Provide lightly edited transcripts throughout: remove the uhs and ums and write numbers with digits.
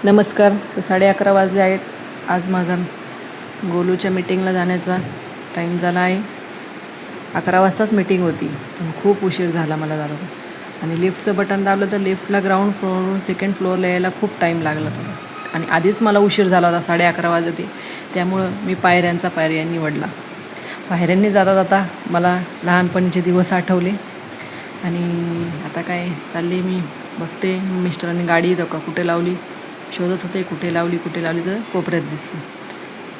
नमस्कार. तर 11:30 वाजले आहेत. आज माझा गोलूच्या मीटिंगला जाण्याचा टाईम झाला आहे. 11 वाजताच मीटिंग होती, पण खूप उशीर झाला मला जायला. आणि लिफ्टचं बटन दाबलं तर लिफ्टला ग्राउंड फ्लोअरवरून सेकंड फ्लोअरला यायला खूप टाईम लागला होता. आणि आधीच मला उशीर झाला होता, 11:30 वाजले होते. त्यामुळं मी पायऱ्या निवडला. पायऱ्यांनी जाता जाता मला लहानपणीचे दिवस आठवले. आणि आता काय चालले, मी बघते मिस्टरांनी गाडी का कुठे लावली, शोधत होते कुठे लावली तर कोपऱ्यात दिसली.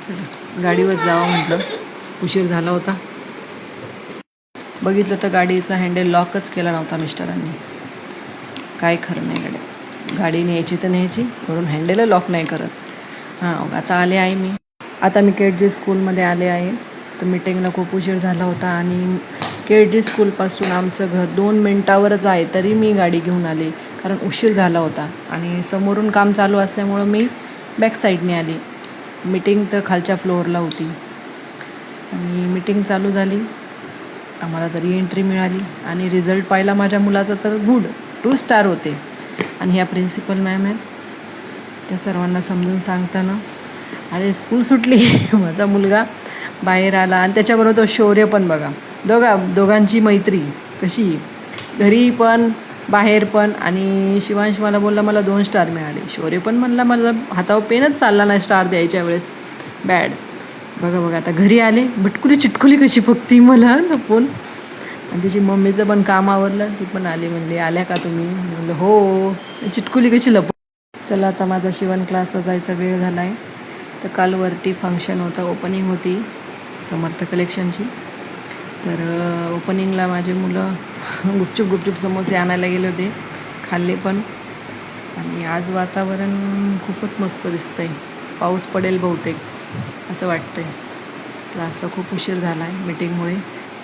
चला गाडीवर जावं म्हटलं, उशीर झाला होता. बघितलं तर गाडीचा हँडल लॉकच केला नव्हता मिस्टरांनी. काय खरं नाही, गाडी न्यायची तर न्यायची, म्हणून हँडल लॉक नाही करत. आता आले आहे मी. आता मी केडजी स्कूलमध्ये आले आहे. तर मीटिंगला खूप उशीर झाला होता आणि केडजी स्कूलपासून आमचं घर 2 मिनटावरच आहे, तरी मी गाडी घेऊन आले कारण उशीर झाला होता. आणि समोरून काम चालू असल्यामुळं मी बॅक साईडने आली. मीटिंग तर खालच्या फ्लोअरला होती. आणि मीटिंग चालू झाली, आम्हाला तरी एंट्री मिळाली. आणि रिझल्ट पाहिला माझ्या मुलाचा तर गुड 2 स्टार होते. आणि ह्या प्रिन्सिपल मॅम आहेत, त्या सर्वांना समजून सांगताना अरे स्कूल सुटली. माझा मुलगा बाहेर आला आणि त्याच्याबरोबर तो शौर्य पण. बघा दोघांची मैत्री कशी, घरी पण बाहेर पण. आणि शिवांश मला बोलला मला 2 स्टार मिळाले. शौर्य पण म्हणला माझा हातावर पेनच चालला नाही स्टार द्यायच्या वेळेस, बॅड. बघा आता घरी आले, भटकुली चिटकुली कशी बघती मला लपून. आणि तिची मम्मीचं पण काम आवरलं, ती पण आली, म्हणली आल्या का तुम्ही? म्हणलं हो. चिटकुली कशी लपू. चला आता माझा शिवण क्लासला जायचा वेळ झाला आहे. तर काल वरती फंक्शन होतं, ओपनिंग होती समर्थ कलेक्शनची. तर ओपनिंगला माझे मुलं गुपचूप समोसे आणायला गेले होते, खाल्ले पण. आणि आज वातावरण खूपच मस्त दिसतं आहे, पाऊस पडेल बहुतेक असं वाटतं आहे. क्लासला खूप उशीर झाला आहे मीटिंगमुळे.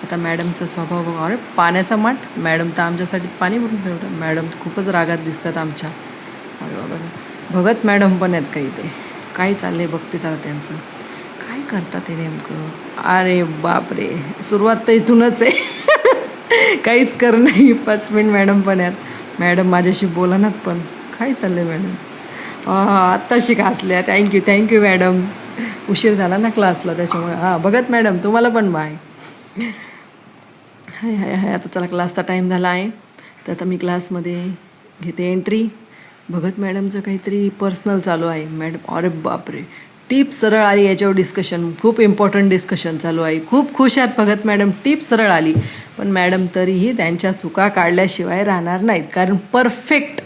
आता मॅडमचा स्वभाव बघा, अरे पाण्याचा माठ. मॅडम तर आमच्यासाठी पाणी भरून ठेवतं. मॅडम खूपच रागात दिसतात आमच्या. भगत मॅडम पण आहेत काही, ते काय चाललं आहे बघते चला त्यांचं, काय करतात ते नेमकं. अरे बापरे, सुरुवात तर इथूनच आहे. काहीच कर नाही. 5 मिनिट मॅडम पण आहेत. मॅडम माझ्याशी बोलणार पण, काय चाललं आहे मॅडम. आत्ताशी हसल्या. Thank you madam. उशीर झाला ना क्लासला त्याच्यामुळे. भगत मॅडम तुम्हाला पण बाय. हाय आता चला क्लासचा टाईम झाला आहे. तर आता मी क्लासमध्ये घेते एंट्री. भगत मॅडमचं काहीतरी पर्सनल चालू आहे. मॅडम अरे बापरे, टीप सरळ आली याच्यावर डिस्कशन, खूप इम्पॉर्टंट डिस्कशन चालू आहे. खूप खुश आहेत भगत मॅडम, टीप सरळ आली. पण मॅडम तरीही त्यांच्या चुका काढल्याशिवाय राहणार नाहीत, कारण परफेक्ट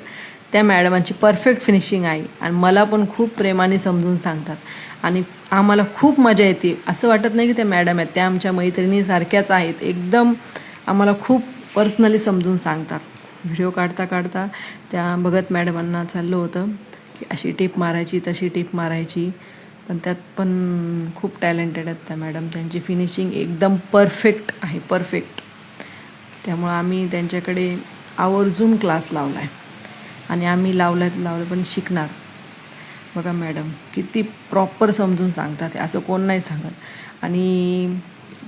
त्या मॅडमांची परफेक्ट फिनिशिंग आहे. आणि मला पण खूप प्रेमाने समजून सांगतात आणि आम्हाला खूप मजा येते. असं वाटत नाही की त्या मॅडम आहेत, त्या आमच्या मैत्रिणीसारख्याच आहेत एकदम. आम्हाला खूप पर्सनली समजून सांगतात. व्हिडिओ काढता त्या भगत मॅडमांना चाललं होतं की अशी टीप मारायची तशी टीप मारायची. पण त्यात पण खूप टॅलेंटेड आहेत त्या मॅडम. त्यांची फिनिशिंग एकदम परफेक्ट आहे, परफेक्ट. त्यामुळं आम्ही त्यांच्याकडे आवर्जून क्लास लावला आहे. आणि आम्ही लावलं पण शिकणार. बघा मॅडम किती प्रॉपर समजून सांगतात, असं कोण नाही सांगत. आणि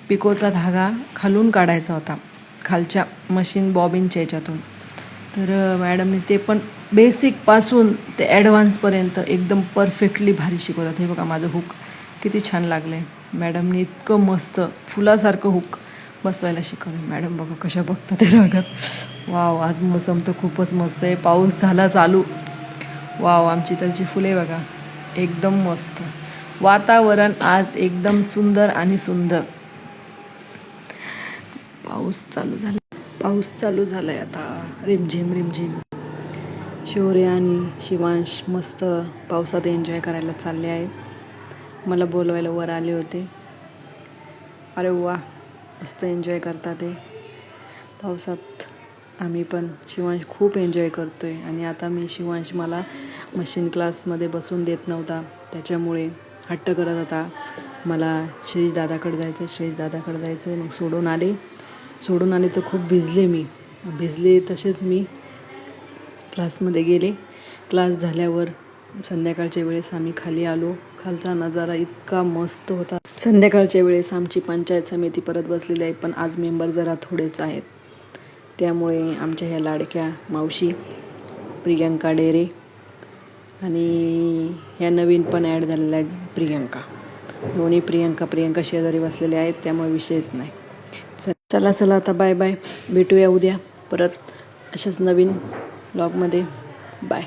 पिकोचा धागा खालून काढायचा होता, खालच्या मशीन बॉबिनच्या याच्यातून. तर मॅडमने ते पण बेसिकपासून ते ॲडव्हान्सपर्यंत एकदम परफेक्टली भारी शिकवतात. हे बघा माझं हुक किती छान लागलं आहे. मॅडमने इतकं मस्त फुलासारखं हुक बसवायला शिकवलं. मॅडम बघा कशा बघतात ते रागात. वाव, आज मोसम तर खूपच मस्त आहे, पाऊस झाला चालू. वाव, आमची इथलची फुले बघा एकदम मस्त. वातावरण आज एकदम सुंदर आणि सुंदर. पाऊस चालू झाला आहे आता, रिमझिम. शौर्य आणि शिवांश मस्त पावसात एन्जॉय करायला चालले आहेत. मला बोलवायला वर आले होते. अरे वा, मस्त एन्जॉय करतात ते पावसात. आम्ही पण, शिवांश खूप एन्जॉय करतो आहे. आणि आता शिवांश मला मशीन क्लासमध्ये बसून देत नव्हता, त्याच्यामुळे हट्ट करत होता मला श्रीदादाकडे जायचं. मग सोडून आले तर खूप भिजले. तसेच मी क्लासमध्ये गेले. क्लास झाल्यावर संध्याकाळच्या वेळेस आम्ही खाली आलो. खालचा नजारा इतका मस्त होता. संध्याकाळच्या वेळेस आमची पंचायत समिती परत बसलेली आहे, पण आज मेंबर जरा थोडेच आहेत. त्यामुळे आमच्या ह्या लाडक्या मावशी प्रियंका डेरे आणि ह्या नवीन पण ॲड झालेल्या आहेत प्रियंका. दोन्ही प्रियंका शेजारी बसलेले आहेत, त्यामुळे विषयच नाही. चला आता बाय बाय. भेटूया उद्या परत अशाच नवीन ब्लॉगमध्ये. बाय.